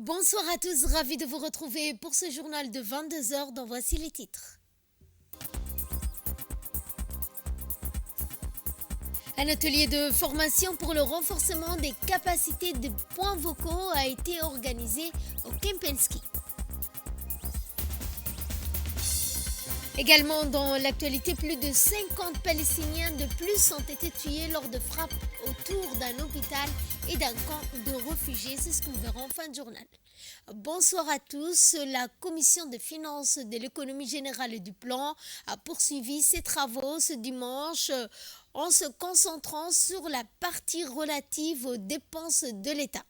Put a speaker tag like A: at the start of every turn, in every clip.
A: Bonsoir à tous, ravi de vous retrouver pour ce journal de 22 heures dont voici les titres. Un atelier de formation pour le renforcement des capacités de points vocaux a été organisé au Kempinski. Également dans l'actualité, plus de 50 Palestiniens de plus ont été tués lors de frappes autour d'un hôpital et d'un camp de réfugiés. C'est ce que nous verrons en fin de journal. Bonsoir à tous. La commission des finances de l'économie générale et du plan a poursuivi ses travaux ce dimanche en se concentrant sur la partie relative aux dépenses de l'État.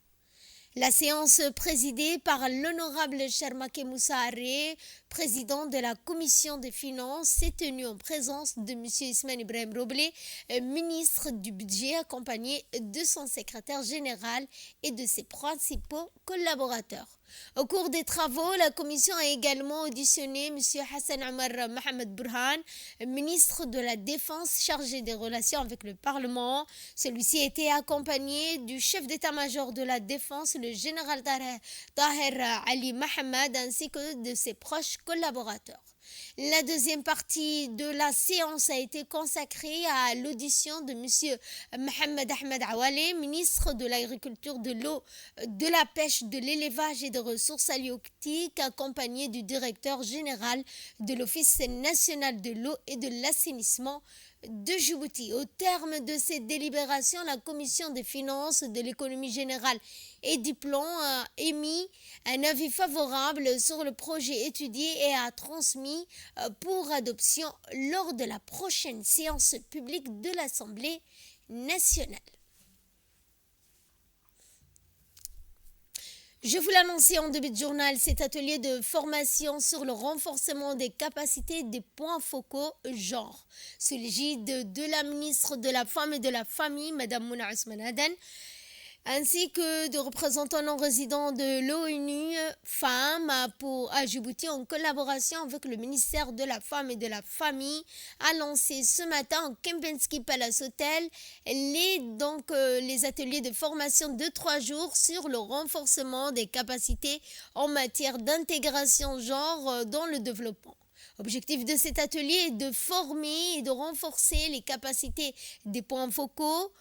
A: La séance présidée par l'honorable Sharmake Moussa Aré, président de la commission des finances, s'est tenue en présence de M. Ismaël Ibrahim Roblé, ministre du budget, accompagné de son secrétaire général et de ses principaux collaborateurs. Au cours des travaux, la commission a également auditionné M. Hassan Omar Mohamed Burhan, ministre de la Défense chargé des relations avec le Parlement. Celui-ci a été accompagné du chef d'état-major de la Défense, le général Taher Ali Mohamed, ainsi que de ses proches collaborateurs. La deuxième partie de la séance a été consacrée à l'audition de M. Mohamed Ahmed Awale, ministre de l'Agriculture, de l'eau, de la pêche, de l'élevage et des ressources halieutiques, accompagné du directeur général de l'Office national de l'eau et de l'assainissement de Djibouti. Au terme de ces délibérations, la commission des finances, de l'économie générale et du plan a émis un avis favorable sur le projet étudié et a transmis pour adoption lors de la prochaine séance publique de l'Assemblée nationale. Je vous l'annonçais en début de journal, cet atelier de formation sur le renforcement des capacités des points focaux genre, sous l'égide de la ministre de la Femme et de la Famille, Mme Mouna Ousmane Aden, ainsi que de représentants non résidents de l'ONU Femmes à Djibouti en collaboration avec le ministère de la Femme et de la Famille, a lancé ce matin au Kempinski Palace Hotel les ateliers de formation de 3 jours sur le renforcement des capacités en matière d'intégration genre dans le développement. L'objectif de cet atelier est de former et de renforcer les capacités des points focaux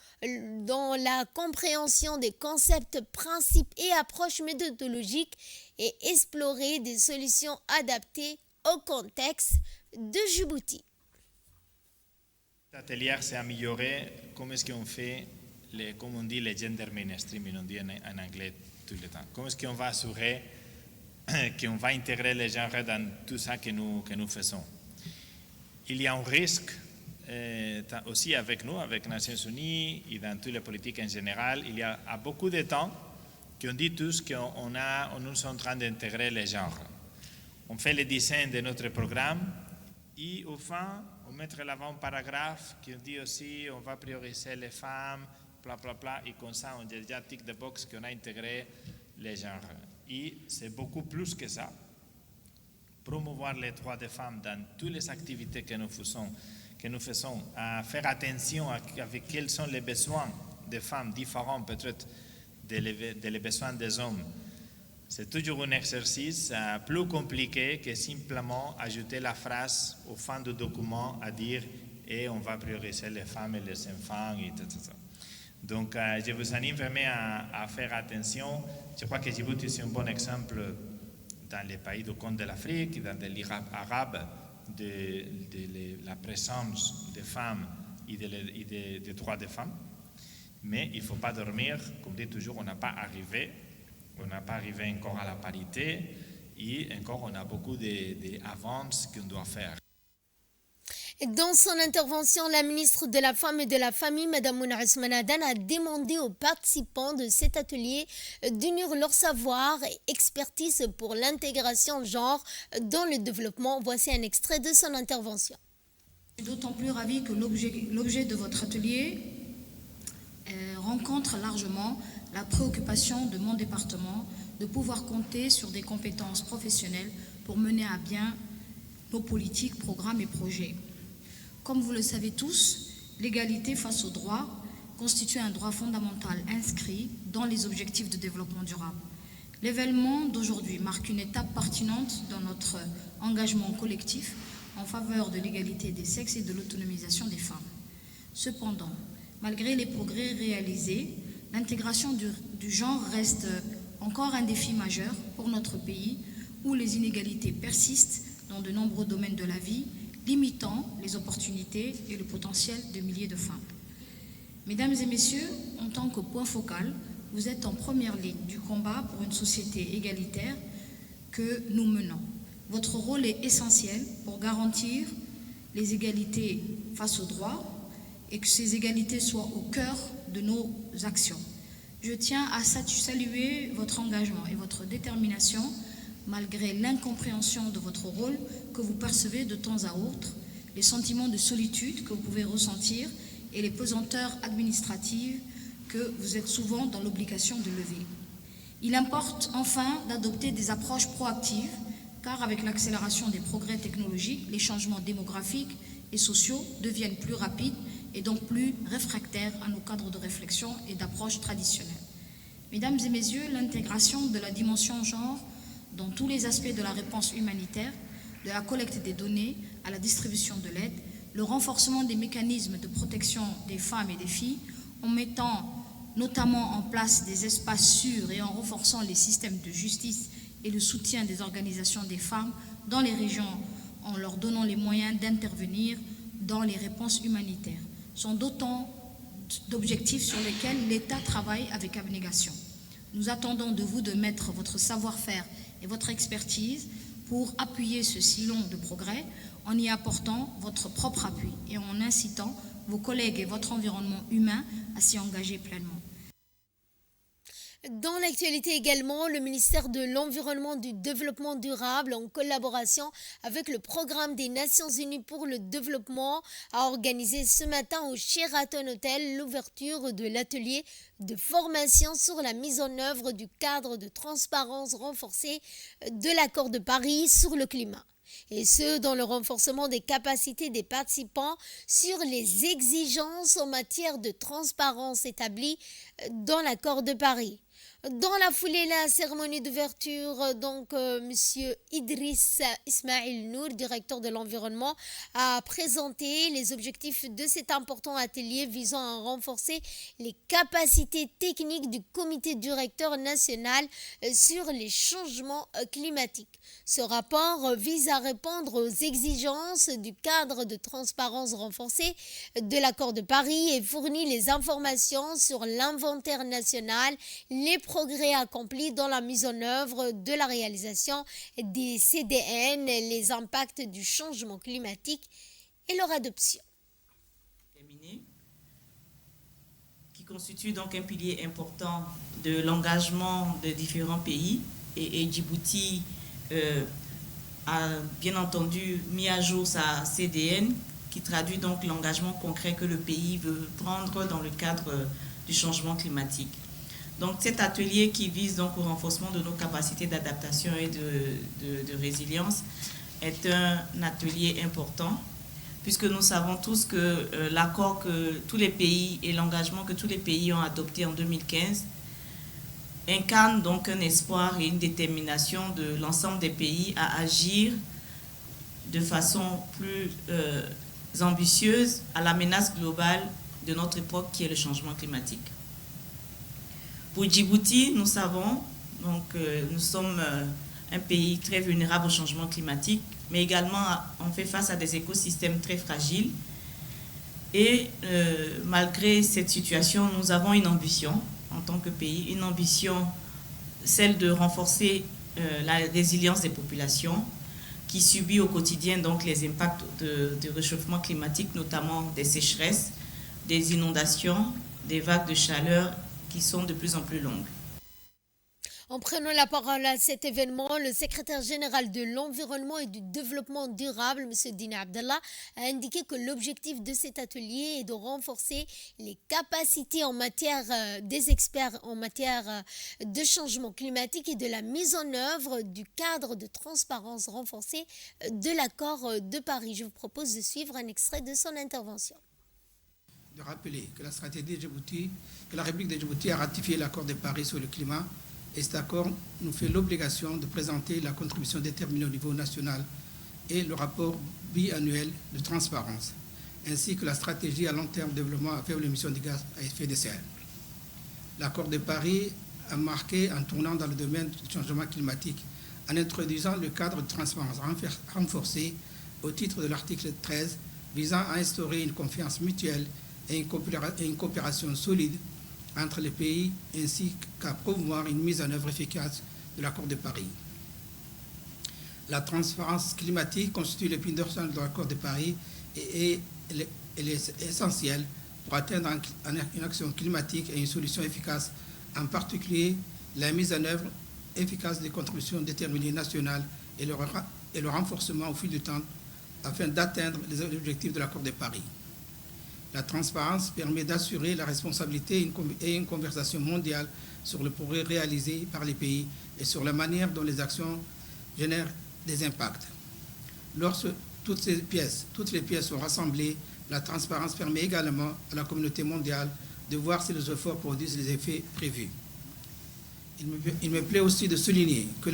A: dans la compréhension des concepts, principes et approches méthodologiques et explorer des solutions adaptées au contexte de Djibouti.
B: L'atelier s'est amélioré. Comment est-ce qu'on fait, comme on dit, les gender mainstream, on dit en anglais tout le temps. Comment est-ce qu'on va assurer qu'on va intégrer les genres dans tout ça que nous faisons. Il y a un risque aussi avec nous, avec les Nations Unies et dans toutes les politiques en général. Il y a beaucoup de temps qu'on dit tous qu'on nous sommes en train d'intégrer les genres. On fait le dessin de notre programme et au fin, on met l'avant un paragraphe qui dit aussi on va prioriser les femmes, bla bla bla, et comme ça on dit déjà tic the box qu'on a intégré les genres. Et c'est beaucoup plus que ça. Promouvoir les droits des femmes dans toutes les activités que nous faisons, à faire attention avec quels sont les besoins des femmes différents peut-être des besoins des hommes. C'est toujours un exercice plus compliqué que simplement ajouter la phrase au fin du document à dire et on va prioriser les femmes et les enfants et tout ça. Donc, je vous anime vraiment à faire attention. Je crois que Djibouti c'est un bon exemple dans les pays du compte de l'Afrique, dans l'Irak arabe, de la présence des femmes et des droits des femmes. Mais il ne faut pas dormir. Comme dit toujours, on n'a pas arrivé encore à la parité et encore on a beaucoup d'avances qu'on doit faire.
A: Dans son intervention, la ministre de la Femme et de la Famille, Mme Mouna Ousmane Aden, a demandé aux participants de cet atelier d'unir leur savoir et expertise pour l'intégration genre dans le développement. Voici un extrait de son intervention.
C: Je suis d'autant plus ravie que l'objet de votre atelier rencontre largement la préoccupation de mon département de pouvoir compter sur des compétences professionnelles pour mener à bien nos politiques, programmes et projets. Comme vous le savez tous, l'égalité face au droit constitue un droit fondamental inscrit dans les objectifs de développement durable. L'événement d'aujourd'hui marque une étape pertinente dans notre engagement collectif en faveur de l'égalité des sexes et de l'autonomisation des femmes. Cependant, malgré les progrès réalisés, l'intégration du genre reste encore un défi majeur pour notre pays où les inégalités persistent dans de nombreux domaines de la vie, limitant les opportunités et le potentiel de milliers de femmes. Mesdames et messieurs, en tant que point focal, vous êtes en première ligne du combat pour une société égalitaire que nous menons. Votre rôle est essentiel pour garantir les égalités face aux droits et que ces égalités soient au cœur de nos actions. Je tiens à saluer votre engagement et votre détermination malgré l'incompréhension de votre rôle que vous percevez de temps à autre, les sentiments de solitude que vous pouvez ressentir et les pesanteurs administratives que vous êtes souvent dans l'obligation de lever. Il importe enfin d'adopter des approches proactives, car avec l'accélération des progrès technologiques, les changements démographiques et sociaux deviennent plus rapides et donc plus réfractaires à nos cadres de réflexion et d'approche traditionnelles. Mesdames et messieurs, l'intégration de la dimension genre dans tous les aspects de la réponse humanitaire, de la collecte des données à la distribution de l'aide, le renforcement des mécanismes de protection des femmes et des filles, en mettant notamment en place des espaces sûrs et en renforçant les systèmes de justice et le soutien des organisations des femmes dans les régions, en leur donnant les moyens d'intervenir dans les réponses humanitaires, sont d'autant d'objectifs sur lesquels l'État travaille avec abnégation. Nous attendons de vous de mettre votre savoir-faire et votre expertise pour appuyer ce sillon de progrès en y apportant votre propre appui et en incitant vos collègues et votre environnement humain à s'y engager pleinement.
A: Dans l'actualité également, le ministère de l'Environnement et du Développement durable, en collaboration avec le Programme des Nations Unies pour le développement, a organisé ce matin au Sheraton Hotel l'ouverture de l'atelier de formation sur la mise en œuvre du cadre de transparence renforcée de l'accord de Paris sur le climat. Et ce, dans le renforcement des capacités des participants sur les exigences en matière de transparence établies dans l'accord de Paris. Dans la foulée, la cérémonie d'ouverture, Monsieur Idriss Ismail Nour, directeur de l'environnement, a présenté les objectifs de cet important atelier visant à renforcer les capacités techniques du comité directeur national sur les changements climatiques. Ce rapport vise à répondre aux exigences du cadre de transparence renforcée de l'accord de Paris et fournit les informations sur l'inventaire national, les progrès accomplis dans la mise en œuvre de la réalisation des CDN, les impacts du changement climatique et leur adoption.
D: Qui constitue donc un pilier important de l'engagement de différents pays et Djibouti a bien entendu mis à jour sa CDN qui traduit donc l'engagement concret que le pays veut prendre dans le cadre du changement climatique. Donc cet atelier qui vise donc au renforcement de nos capacités d'adaptation et de résilience est un atelier important puisque nous savons tous que l'accord que tous les pays et l'engagement que tous les pays ont adopté en 2015 incarne donc un espoir et une détermination de l'ensemble des pays à agir de façon plus ambitieuse à la menace globale de notre époque qui est le changement climatique. Pour Djibouti, nous savons, nous sommes un pays très vulnérable au changement climatique, mais également on fait face à des écosystèmes très fragiles. Et malgré cette situation, nous avons une ambition en tant que pays, une ambition, celle de renforcer la résilience des populations qui subit au quotidien donc les impacts du réchauffement climatique, notamment des sécheresses, des inondations, des vagues de chaleur qui sont de plus en plus longues.
A: En prenant la parole à cet événement, le secrétaire général de l'Environnement et du Développement durable, M. Dina Abdallah, a indiqué que l'objectif de cet atelier est de renforcer les capacités en matière des experts en matière de changement climatique et de la mise en œuvre du cadre de transparence renforcée de l'accord de Paris. Je vous propose de suivre un extrait de son intervention.
E: De rappeler que la stratégie de Djibouti, que la République de Djibouti a ratifié l'accord de Paris sur le climat Et cet accord nous fait l'obligation de présenter la contribution déterminée au niveau national et le rapport biannuel de transparence, ainsi que la stratégie à long terme de développement à faible émission de gaz à effet de serre. L'accord de Paris a marqué un tournant dans le domaine du changement climatique en introduisant le cadre de transparence renforcé au titre de l'article 13 visant à instaurer une confiance mutuelle et une coopération solide entre les pays ainsi qu'à promouvoir une mise en œuvre efficace de l'accord de Paris. La transparence climatique constitue l'épine dorsale de l'accord de Paris et elle est essentielle pour atteindre une action climatique et une solution efficace, en particulier la mise en œuvre efficace des contributions déterminées nationales et le renforcement au fil du temps afin d'atteindre les objectifs de l'accord de Paris. La transparence permet d'assurer la responsabilité et une conversation mondiale sur le progrès réalisé par les pays et sur la manière dont les actions génèrent des impacts. Lorsque toutes les pièces sont rassemblées, la transparence permet également à la communauté mondiale de voir si les efforts produisent les effets prévus. Il me plaît aussi de souligner que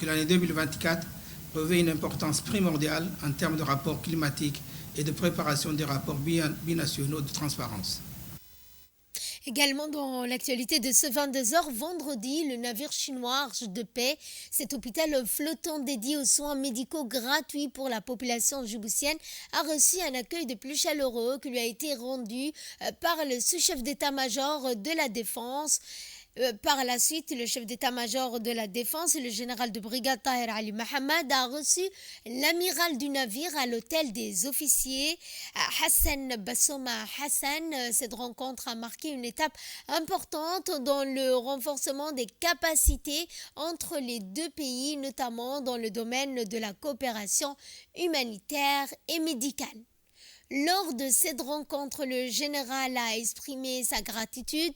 E: l'année 2024 revêt une importance primordiale en termes de rapports climatiques et de préparation des rapports binationaux de transparence.
A: Également dans l'actualité de ce 22h, vendredi, le navire chinois Arche de Paix, cet hôpital flottant dédié aux soins médicaux gratuits pour la population djiboutienne, a reçu un accueil de plus chaleureux qui lui a été rendu par le sous-chef d'état-major de la Défense. Par la suite, le chef d'état-major de la Défense, le général de brigade Tahir Ali Mohamed, a reçu l'amiral du navire à l'hôtel des officiers, Hassan Bassouma Hassan. Cette rencontre a marqué une étape importante dans le renforcement des capacités entre les deux pays, notamment dans le domaine de la coopération humanitaire et médicale. Lors de cette rencontre, le général a exprimé sa gratitude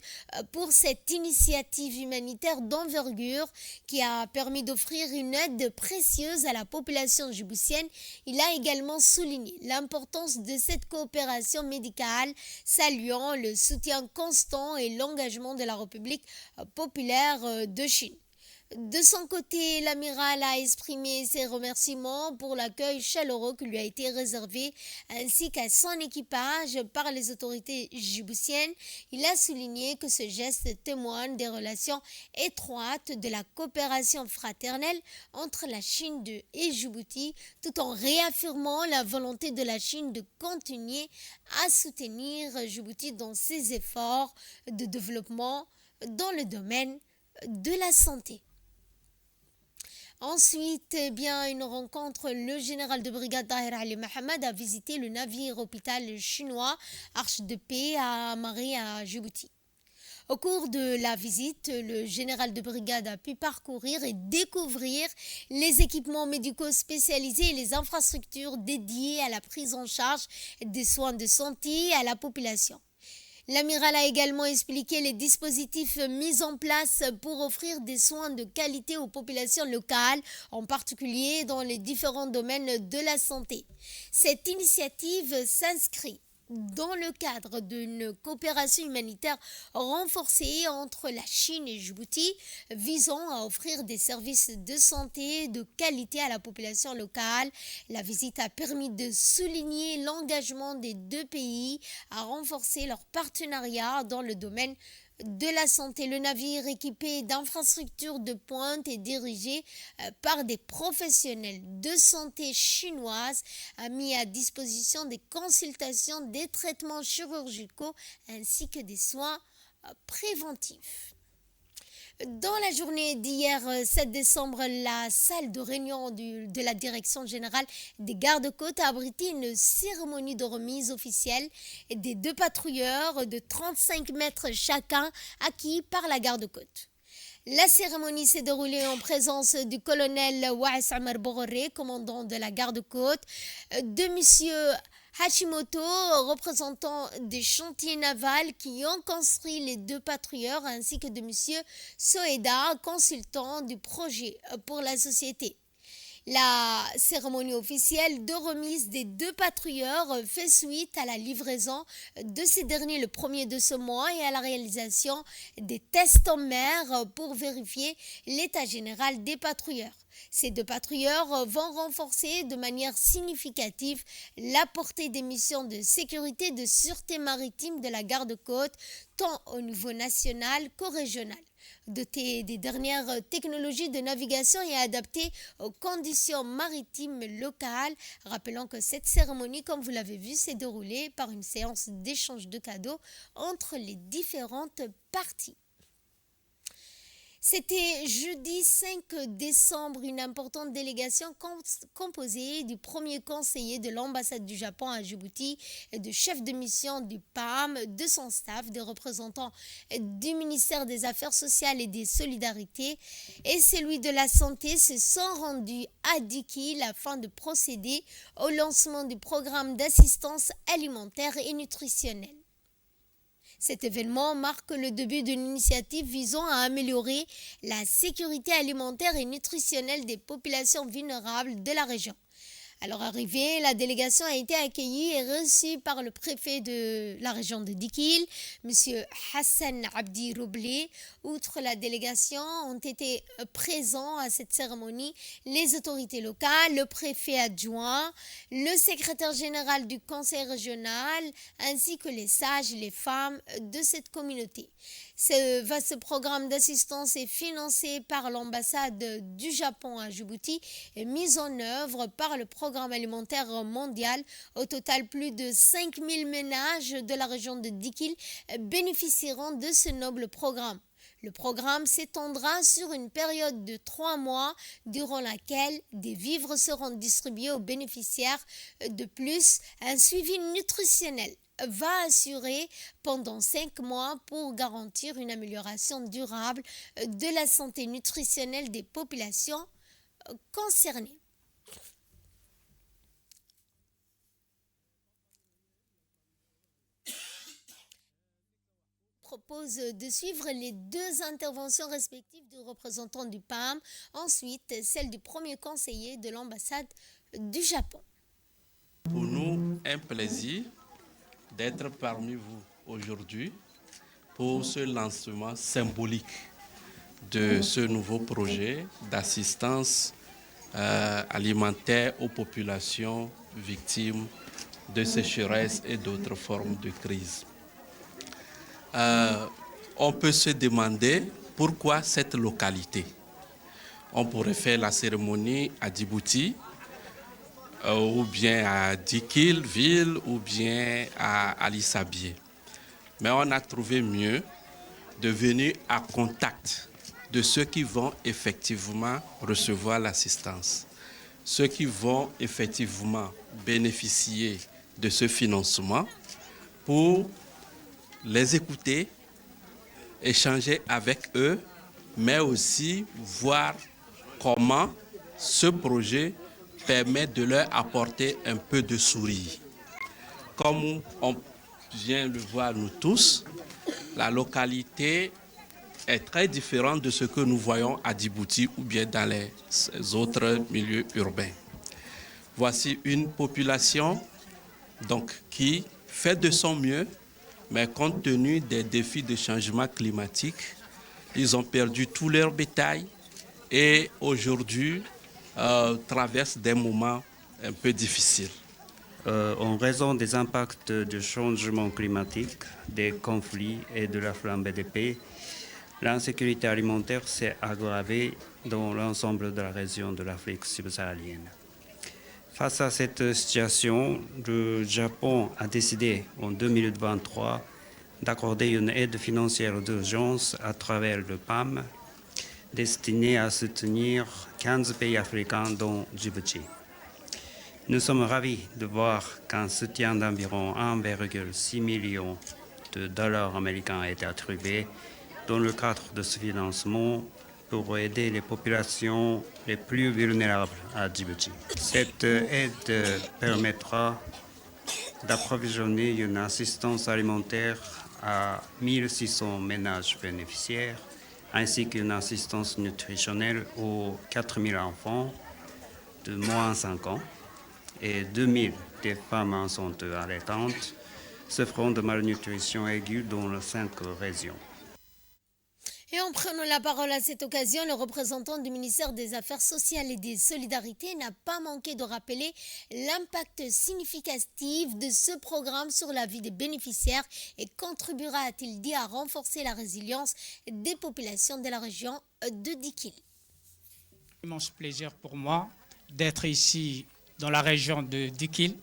A: pour cette initiative humanitaire d'envergure qui a permis d'offrir une aide précieuse à la population djiboutienne. Il a également souligné l'importance de cette coopération médicale, saluant le soutien constant et l'engagement de la République populaire de Chine. De son côté, l'amiral a exprimé ses remerciements pour l'accueil chaleureux qui lui a été réservé ainsi qu'à son équipage par les autorités djiboutiennes. Il a souligné que ce geste témoigne des relations étroites de la coopération fraternelle entre la Chine et Djibouti, tout en réaffirmant la volonté de la Chine de continuer à soutenir Djibouti dans ses efforts de développement dans le domaine de la santé. Ensuite, une rencontre, le général de brigade Tahir Ali Mohamed a visité le navire hôpital chinois Arche de Paix à Marie à Djibouti. Au cours de la visite, le général de brigade a pu parcourir et découvrir les équipements médicaux spécialisés et les infrastructures dédiées à la prise en charge des soins de santé à la population. L'amiral a également expliqué les dispositifs mis en place pour offrir des soins de qualité aux populations locales, en particulier dans les différents domaines de la santé. Cette initiative s'inscrit dans le cadre d'une coopération humanitaire renforcée entre la Chine et Djibouti, visant à offrir des services de santé de qualité à la population locale. La visite a permis de souligner l'engagement des deux pays à renforcer leur partenariat dans le domaine de la santé. Le navire équipé d'infrastructures de pointe et dirigé par des professionnels de santé chinoises a mis à disposition des consultations, des traitements chirurgicaux ainsi que des soins préventifs. Dans la journée d'hier 7 décembre, la salle de réunion de la direction générale des gardes-côtes a abrité une cérémonie de remise officielle des deux patrouilleurs de 35 mètres chacun acquis par la garde-côte. La cérémonie s'est déroulée en présence du colonel Waïs Amar Boghoré, commandant de la garde-côte, de monsieur Hashimoto, représentant des chantiers navals qui ont construit les deux patrouilleurs, ainsi que de monsieur Soeda, consultant du projet pour la société. La cérémonie officielle de remise des 2 patrouilleurs fait suite à la livraison de ces derniers le 1er de ce mois et à la réalisation des tests en mer pour vérifier l'état général des patrouilleurs. Ces 2 patrouilleurs vont renforcer de manière significative la portée des missions de sécurité et de sûreté maritime de la garde-côte, tant au niveau national qu'au régional. Doté des dernières technologies de navigation et adapté aux conditions maritimes locales. Rappelons que cette cérémonie, comme vous l'avez vu, s'est déroulée par une séance d'échange de cadeaux entre les différentes parties. C'était jeudi 5 décembre, une importante délégation composée du premier conseiller de l'ambassade du Japon à Djibouti, du chef de mission du PAM, de son staff, des représentants du ministère des Affaires sociales et des Solidarités et celui de la Santé se sont rendus à Dikil afin de procéder au lancement du programme d'assistance alimentaire et nutritionnelle. Cet événement marque le début d'une initiative visant à améliorer la sécurité alimentaire et nutritionnelle des populations vulnérables de la région. À leur arrivée, la délégation a été accueillie et reçue par le préfet de la région de Dikil, M. Hassan Abdi Roublé. Outre la délégation, ont été présents à cette cérémonie les autorités locales, le préfet adjoint, le secrétaire général du conseil régional, ainsi que les sages et les femmes de cette communauté. Ce vaste programme d'assistance est financé par l'ambassade du Japon à Djibouti et mis en œuvre par le Programme alimentaire mondial. Au total, plus de 5000 ménages de la région de Dikil bénéficieront de ce noble programme. Le programme s'étendra sur une période de 3 mois durant laquelle des vivres seront distribués aux bénéficiaires. De plus, un suivi nutritionnel va assurer pendant 5 mois pour garantir une amélioration durable de la santé nutritionnelle des populations concernées. Propose de suivre les 2 interventions respectives du représentant du PAM, ensuite celle du premier conseiller de l'ambassade du Japon.
F: Pour nous, un plaisir d'être parmi vous aujourd'hui pour ce lancement symbolique de ce nouveau projet d'assistance alimentaire aux populations victimes de sécheresse et d'autres formes de crise. On peut se demander pourquoi cette localité. On pourrait faire la cérémonie à Djibouti, ou bien à Dikil, ville, ou bien à Ali Sabié. Mais on a trouvé mieux de venir à contact de ceux qui vont effectivement recevoir l'assistance, ceux qui vont effectivement bénéficier de ce financement pour les écouter, échanger avec eux, mais aussi voir comment ce projet permet de leur apporter un peu de sourire. Comme on vient le voir nous tous, la localité est très différente de ce que nous voyons à Djibouti ou bien dans les autres milieux urbains. Voici une population donc, qui fait de son mieux, mais compte tenu des défis de changement climatique, ils ont perdu tout leur bétail et aujourd'hui traversent des moments un peu difficiles.
G: En raison des impacts du changement climatique, des conflits et de la flambée des paix, l'insécurité alimentaire s'est aggravée dans l'ensemble de la région de l'Afrique subsaharienne. Face à cette situation, le Japon a décidé en 2023 d'accorder une aide financière d'urgence à travers le PAM destinée à soutenir 15 pays africains dont Djibouti. Nous sommes ravis de voir qu'un soutien d'environ 1,6 million de dollars américains a été attribué dans le cadre de ce financement pour aider les populations les plus vulnérables à Djibouti. Cette aide permettra d'approvisionner une assistance alimentaire à 1600 ménages bénéficiaires, ainsi qu'une assistance nutritionnelle aux 4000 enfants de moins 5 ans et 2000 des femmes enceintes allaitantes souffrant de malnutrition aiguë dans les 5 régions.
A: Et en prenant la parole à cette occasion, le représentant du ministère des Affaires sociales et des Solidarités n'a pas manqué de rappeler l'impact significatif de ce programme sur la vie des bénéficiaires et contribuera, a-t-il dit, à renforcer la résilience des populations de la région de Dikil.
H: Immense plaisir pour moi d'être ici dans la région de Dikil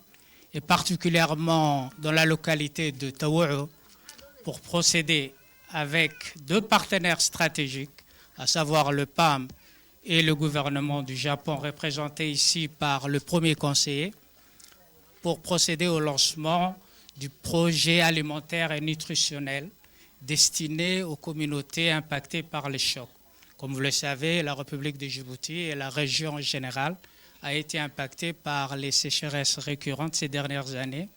H: et particulièrement dans la localité de Taouou pour procéder avec 2 partenaires stratégiques, à savoir le PAM et le gouvernement du Japon, représenté ici par le premier conseiller, pour procéder au lancement du projet alimentaire et nutritionnel destiné aux communautés impactées par les chocs. Comme vous le savez, la République de Djibouti et la région en général a été impactée par les sécheresses récurrentes ces dernières années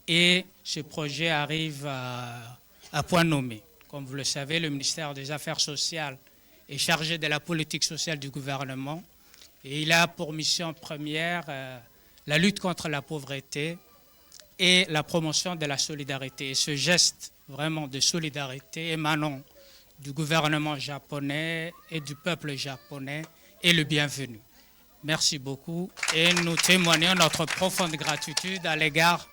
H: et ce projet arrive à point nommé. Comme vous le savez, le ministère des Affaires sociales est chargé de la politique sociale du gouvernement et il a pour mission première la lutte contre la pauvreté et la promotion de la solidarité. Et ce geste vraiment de solidarité émanant du gouvernement japonais et du peuple japonais est le bienvenu. Merci beaucoup et nous témoignons notre profonde gratitude à l'égard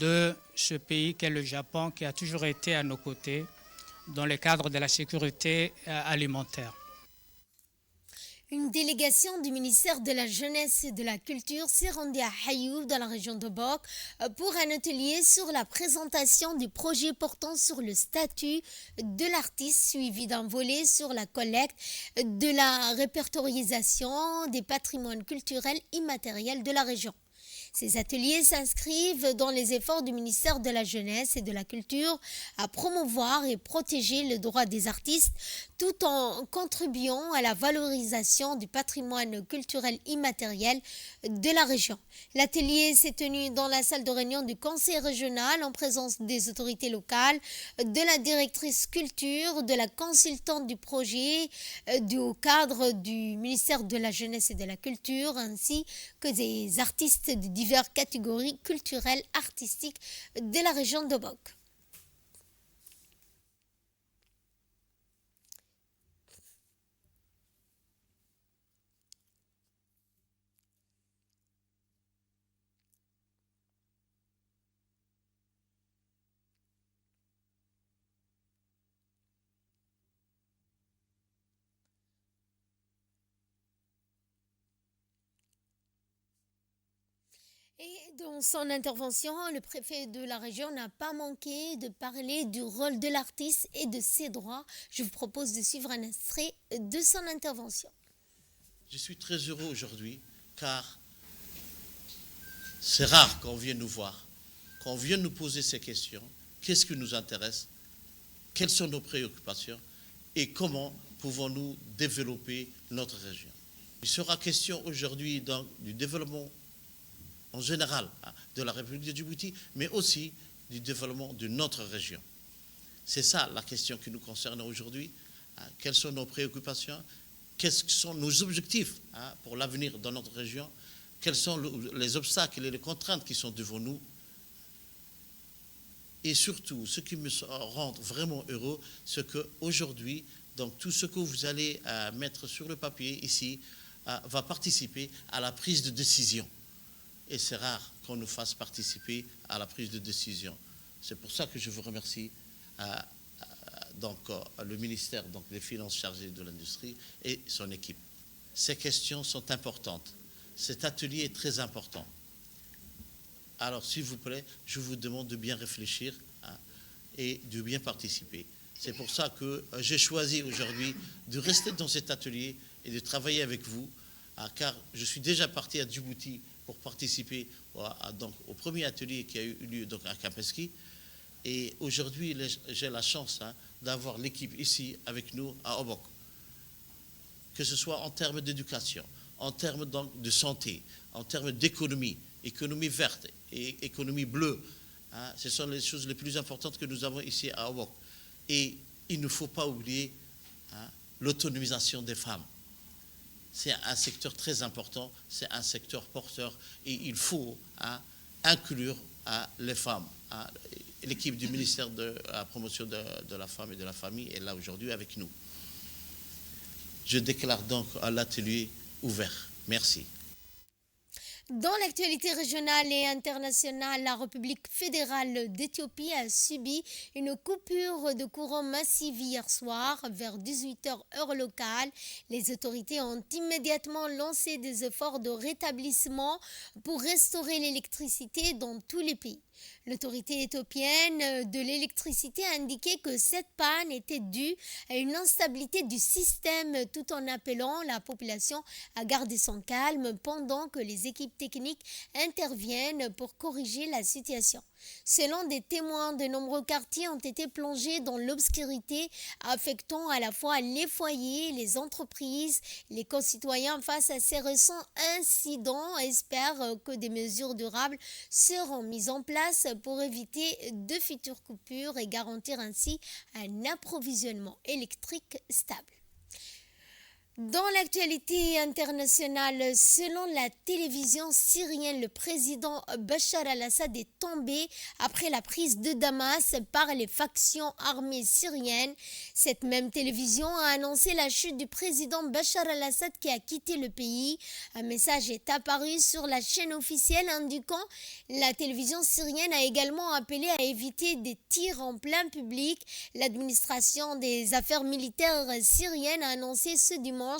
H: de ce pays qu'est le Japon qui a toujours été à nos côtés dans le cadre de la sécurité alimentaire.
A: Une délégation du ministère de la Jeunesse et de la Culture s'est rendue à Hayoub, dans la région de Bok, pour un atelier sur la présentation du projet portant sur le statut de l'artiste, suivi d'un volet sur la collecte de la répertorialisation des patrimoines culturels immatériels de la région. Ces ateliers s'inscrivent dans les efforts du ministère de la Jeunesse et de la Culture à promouvoir et protéger le droit des artistes tout en contribuant à la valorisation du patrimoine culturel immatériel de la région. L'atelier s'est tenu dans la salle de réunion du conseil régional en présence des autorités locales, de la directrice culture, de la consultante du projet, du cadre du ministère de la Jeunesse et de la Culture, ainsi que des artistes de diverses catégories culturelles artistiques de la région de Bok. Et dans son intervention, le préfet de la région n'a pas manqué de parler du rôle de l'artiste et de ses droits. Je vous propose de suivre un extrait de son intervention.
I: Je suis très heureux aujourd'hui car c'est rare qu'on vienne nous voir, qu'on vienne nous poser ces questions. Qu'est-ce qui nous intéresse? Quelles sont nos préoccupations? Et comment pouvons-nous développer notre région? Il sera question aujourd'hui du développement en général de la République de Djibouti, mais aussi du développement de notre région. C'est ça la question qui nous concerne aujourd'hui. Quelles sont nos préoccupations? Quels sont nos objectifs pour l'avenir dans notre région? Quels sont les obstacles et les contraintes qui sont devant nous? Et surtout, ce qui me rend vraiment heureux, c'est qu'aujourd'hui, donc tout ce que vous allez mettre sur le papier ici va participer à la prise de décision. Et c'est rare qu'on nous fasse participer à la prise de décision. C'est pour ça que je vous remercie le ministère des Finances chargé de l'industrie et son équipe. Ces questions sont importantes. Cet atelier est très important. Alors, s'il vous plaît, je vous demande de bien réfléchir et de bien participer. C'est pour ça que j'ai choisi aujourd'hui de rester dans cet atelier et de travailler avec vous, car je suis déjà parti à Djibouti pour participer au premier atelier qui a eu lieu à Kapeski. Et aujourd'hui, j'ai la chance d'avoir l'équipe ici avec nous à Obok. Que ce soit en termes d'éducation, en termes de santé, en termes d'économie, économie verte et économie bleue. Ce sont les choses les plus importantes que nous avons ici à Obok. Et il ne faut pas oublier l'autonomisation des femmes. c'est un secteur très important, c'est un secteur porteur et il faut inclure les femmes. L'équipe du ministère de la promotion de la femme et de la famille est là aujourd'hui avec nous. Je déclare donc l'atelier ouvert. Merci.
A: Dans l'actualité régionale et internationale, la République fédérale d'Éthiopie a subi une coupure de courant massive hier soir vers 18h heure locale. Les autorités ont immédiatement lancé des efforts de rétablissement pour restaurer l'électricité dans tous les pays. L'autorité éthiopienne de l'électricité a indiqué que cette panne était due à une instabilité du système tout en appelant la population à garder son calme pendant que les équipes techniques interviennent pour corriger la situation. Selon des témoins, de nombreux quartiers ont été plongés dans l'obscurité, affectant à la fois les foyers, les entreprises. Les concitoyens face à ces récents incidents espèrent que des mesures durables seront mises en place pour éviter de futures coupures et garantir ainsi un approvisionnement électrique stable. Dans l'actualité internationale, selon la télévision syrienne, le président Bachar al-Assad est tombé après la prise de Damas par les factions armées syriennes. Cette même télévision a annoncé la chute du président Bachar al-Assad qui a quitté le pays. Un message est apparu sur la chaîne officielle indiquant la télévision syrienne a également appelé à éviter des tirs en plein public. L'administration des affaires militaires syriennes a annoncé ce dimanche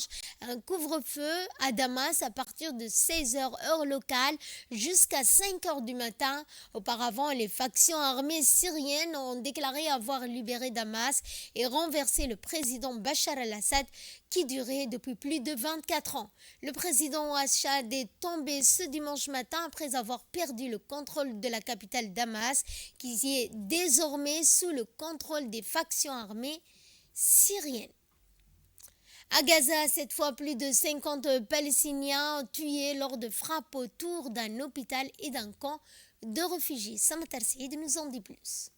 A: un couvre-feu à Damas à partir de 16h heure locale jusqu'à 5h du matin. Auparavant, les factions armées syriennes ont déclaré avoir libéré Damas et renversé le président Bachar al-Assad qui durait depuis plus de 24 ans. Le président Assad est tombé ce dimanche matin après avoir perdu le contrôle de la capitale Damas qui est désormais sous le contrôle des factions armées syriennes. À Gaza, cette fois, plus de 50 Palestiniens tués lors de frappes autour d'un hôpital et d'un camp de réfugiés. Samatar Saïd nous en dit plus.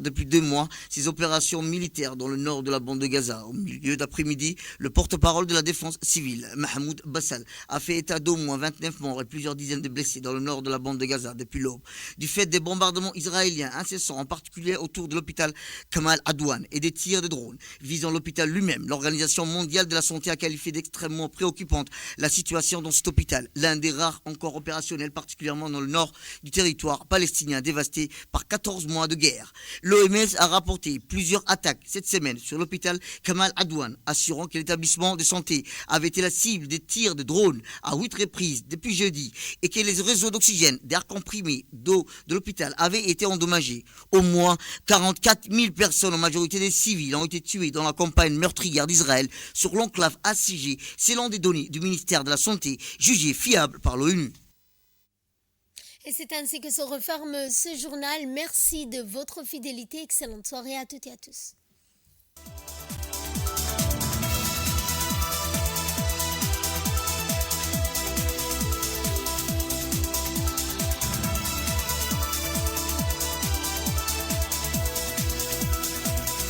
J: Depuis 2 mois, ces opérations militaires dans le nord de la bande de Gaza. Au milieu d'après-midi, le porte-parole de la défense civile, Mahmoud Bassal, a fait état d'au moins 29 morts et plusieurs dizaines de blessés dans le nord de la bande de Gaza depuis l'aube, du fait des bombardements israéliens incessants, en particulier autour de l'hôpital Kamal Adwan et des tirs de drones visant l'hôpital lui-même. L'Organisation mondiale de la santé a qualifié d'extrêmement préoccupante la situation dans cet hôpital, l'un des rares encore opérationnels, particulièrement dans le nord du territoire palestinien dévasté par 14 mois de guerre. L'OMS a rapporté plusieurs attaques cette semaine sur l'hôpital Kamal Adwan, assurant que l'établissement de santé avait été la cible des tirs de drones à 8 reprises depuis jeudi et que les réseaux d'oxygène, d'air comprimé, d'eau de l'hôpital avaient été endommagés. Au moins 44 000 personnes, en majorité des civils, ont été tuées dans la campagne meurtrière d'Israël sur l'enclave assiégée, selon des données du ministère de la Santé jugées fiables par l'ONU.
A: Et c'est ainsi que se referme ce journal. Merci de votre fidélité. Excellente soirée à toutes et à tous.